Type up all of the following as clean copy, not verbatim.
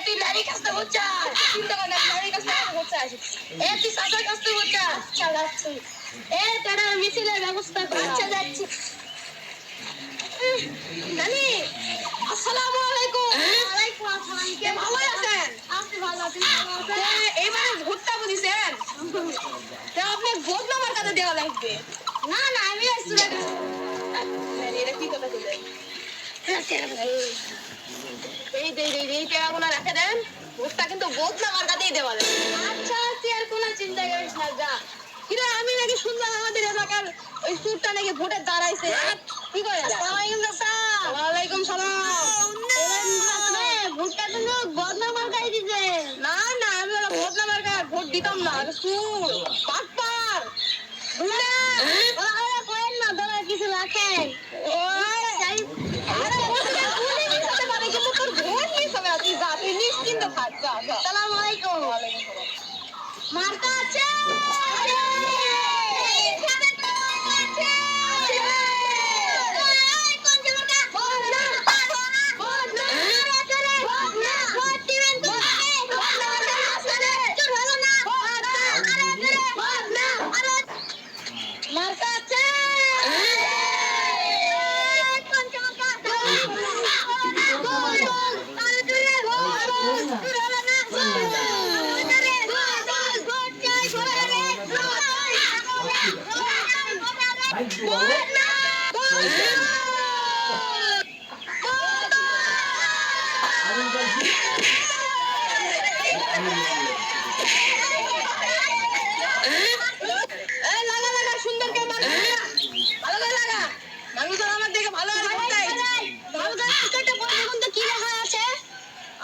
তুই নারী কাছে বুঝছা চিন্তা কর না নারী কাছে বুঝছা তুই সাসার কাছে বুঝছা চালাচ্ছি তারা মিছিলের ব্যবস্থা করছে যাচ্ছি নানি আসসালামু আলাইকুম ওয়ালাইকুম আসসালাম কে ভালো আছেন আপনি ভালো আছেন এইবারে ভোটটা বুঝিছেন তো আপনি ভোট নামার কাছে দেওয়া লাগবে না না আমি স্টুডেন্ট এটা কি কথা বলেন এই টাকাগুলো রেখে দেন ভোটটা কিন্তু ভোট নামার কাছেই দেওয়া লাগবে আচ্ছা তুই আর কোনো চিন্তা করিস না যা কিরে আমি নাকি শুনলাম আমাদের এলাকার ওই সুরটা নাকি ভোটে দাঁড়াইছে কি করে ওয়ালাইকুম সালাম ভোটটা তো ভোট নামার কাছে দিছে না না আমি ভোট নামার কাছে ভোট দিতাম না সুর বাটপার করেন না ধরা কিছু রাখেন আসসালামু আলাইকুম মার্কা আছে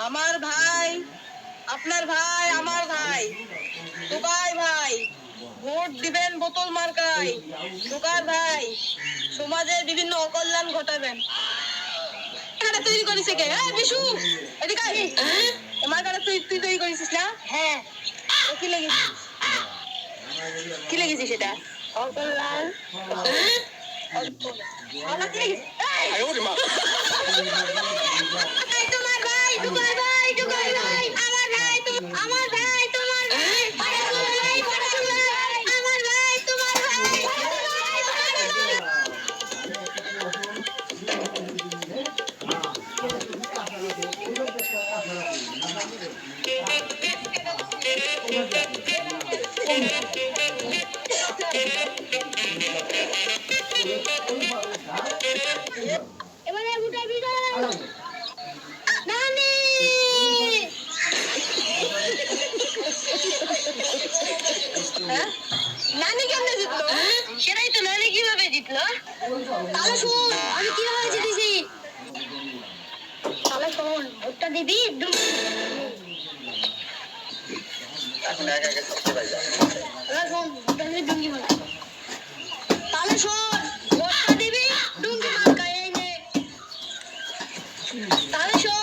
আমার ভাই আপনার ভাই আমার ভাই টুকাই ভাই ভোট দিবেন বোতল মার্কায় টুকাই ভাই সমাজের বিভিন্ন অকল্যাণ ঘটাবেন এটা তৈরি করেছে কে বিশু এদিকে মার্কাটা তুই তৈরি করেছিস না হ্যাঁ কি লেগেছিস কি লেগেছিস সেটা অকল্যাণ তোমার ভাই টুকাই ভাই টুকাই ভাই আমার ভাই আমার ভাই তোমার ভাই আমার ভাই তোমার ভাই এবারে উঠে বিদায় নানি নানি কেমনে জিতলো সেটাই তো নানি কিভাবে জিতলো তাহলে শোন আমি কিভাবে জিতেছি তাহলে শোন ভোটটা দিবি তাহলে শোন ভোটটা দিবি ডুঙ্গি মার্কায় তাহলে শোন